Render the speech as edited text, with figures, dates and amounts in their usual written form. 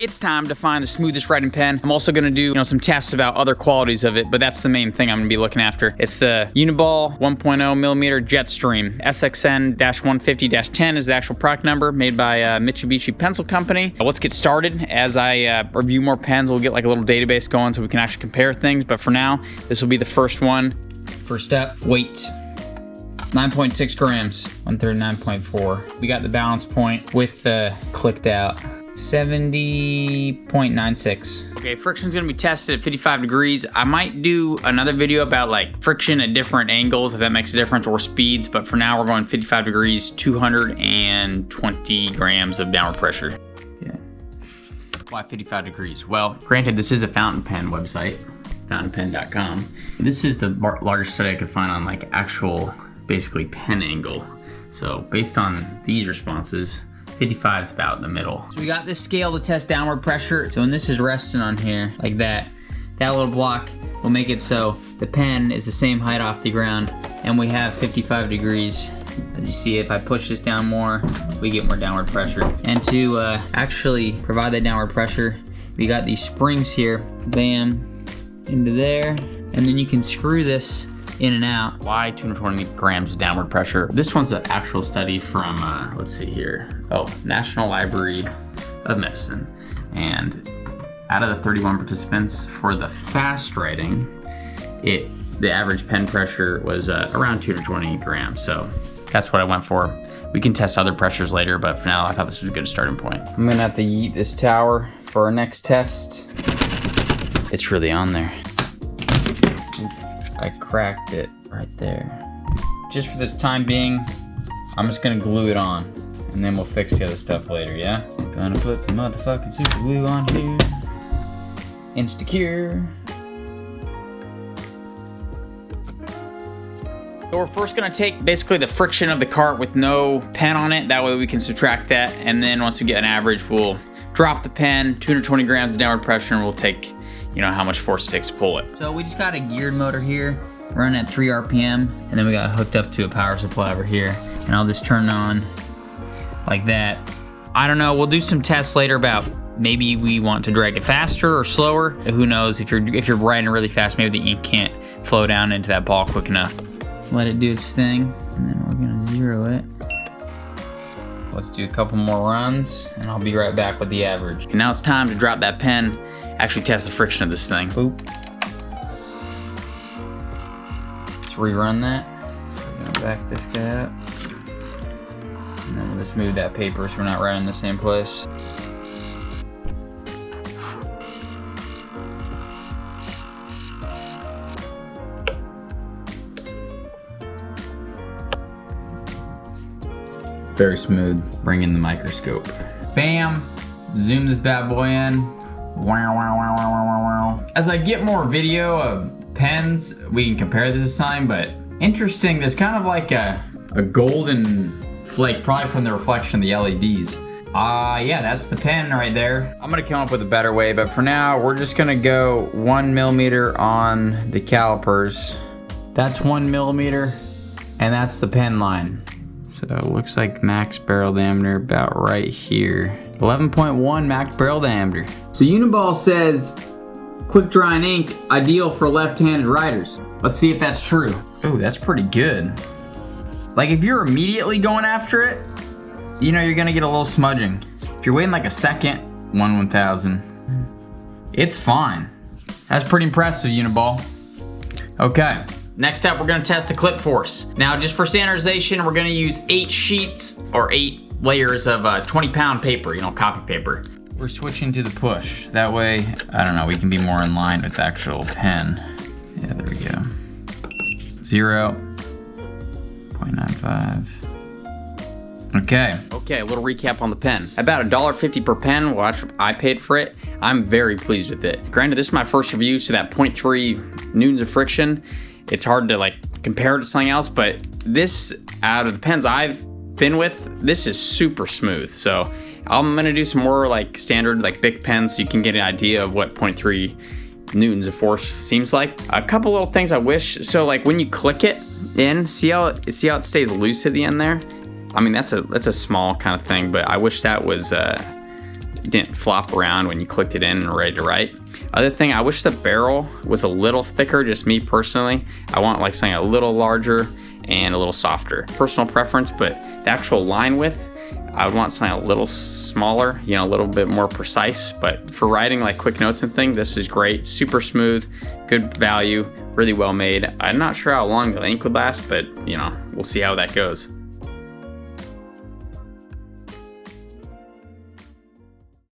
It's time to find the smoothest writing pen. I'm also gonna do some tests about other qualities of it, but that's the main thing I'm gonna be looking after. It's the Uniball 1.0 millimeter JETSTREAM. SXN-150-10 is the actual product number, made by Mitsubishi Pencil Company. Let's get started. As I review more pens, we'll get like a little database going so we can actually compare things, but for now, this will be the first one. First up, weight. 9.6 grams, 139.4. We got the balance point with the clicked out. 70.96. Okay, friction's gonna be tested at 55 degrees. I might do another video about like friction at different angles, if that makes a difference, or speeds, but for now we're going 55 degrees, 220 grams of downward pressure. Yeah. Why 55 degrees? Well, granted, this is a fountain pen website, fountainpen.com. This is the largest study I could find on like actual, basically pen angle. So based on these responses, 55 is about in the middle. So we got this scale to test downward pressure. So when this is resting on here, like that little block will make it so the pen is the same height off the ground, and we have 55 degrees. As you see, if I push this down more, we get more downward pressure. And to actually provide that downward pressure, we got these springs here, bam, into there, and then you can screw this in and out. Why 220 grams of downward pressure? This one's an actual study from, let's see here. Oh, National Library of Medicine. And out of the 31 participants for the fast writing, the average pen pressure was around 220 grams. So that's what I went for. We can test other pressures later, but for now, I thought this was a good starting point. I'm gonna have to yeet this tower for our next test. It's really on there. I cracked it right there. Just for this time being, I'm just gonna glue it on, and then we'll fix the other stuff later, yeah? Gonna put some motherfucking super glue on here. Insta-cure. So we're first gonna take basically the friction of the cart with no pen on it. That way we can subtract that, and then once we get an average, we'll drop the pen, 220 grams of downward pressure, and we'll take how much force it takes to pull it. So we just got a geared motor here, running at 3 RPM, and then we got it hooked up to a power supply over here. And I'll just turn it on like that. I don't know, we'll do some tests later about maybe we want to drag it faster or slower. Who knows, if you're writing really fast, maybe the ink can't flow down into that ball quick enough. Let it do its thing, and then we're gonna zero it. Let's do a couple more runs, and I'll be right back with the average. And now it's time to drop that pen, actually test the friction of this thing. Boop. Let's rerun that. So we're gonna back this guy up. And then we'll just move that paper so we're not right in the same place. Very smooth. Bring in the microscope. Bam! Zoom this bad boy in. Wow, wow, wow, wow, wow, wow. As I get more video of pens, we can compare this to something, but interesting, there's kind of like a golden flake, probably from the reflection of the LEDs. Yeah, that's the pen right there. I'm gonna come up with a better way, but for now, we're just gonna go 1 millimeter on the calipers. That's 1 millimeter, and that's the pen line. So it looks like max barrel diameter about right here. 11.1 max barrel diameter. So Uniball says, quick drying ink, ideal for left-handed writers. Let's see if that's true. Oh, that's pretty good. Like if you're immediately going after it, you're gonna get a little smudging. If you're waiting like a second, 1/1000, it's fine. That's pretty impressive, Uniball. Okay. Next up, we're gonna test the clip force. Now, just for standardization, we're gonna use 8 sheets or 8 layers of 20-pound paper, copy paper. We're switching to the push. That way, I don't know, we can be more in line with the actual pen. Yeah, there we go. 0.95. Okay, a little recap on the pen. About $1.50 per pen, watch, I paid for it. I'm very pleased with it. Granted, this is my first review, so that 0.3 newtons of friction, it's hard to like compare it to something else, but this, out of the pens I've been with, this is super smooth. So I'm gonna do some more like standard like Bic pens so you can get an idea of what 0.3 newtons of force seems like. A couple little things I wish, so like when you click it in, see how it stays loose at the end there? I mean, that's a small kind of thing, but I wish that was didn't flop around when you clicked it in and were ready to write. Other thing, I wish the barrel was a little thicker, just me personally. I want like something a little larger and a little softer. Personal preference, but the actual line width, I would want something a little smaller, you know, a little bit more precise. But for writing like quick notes and things, this is great. Super smooth, good value, really well made. I'm not sure how long the ink would last, but you know, we'll see how that goes.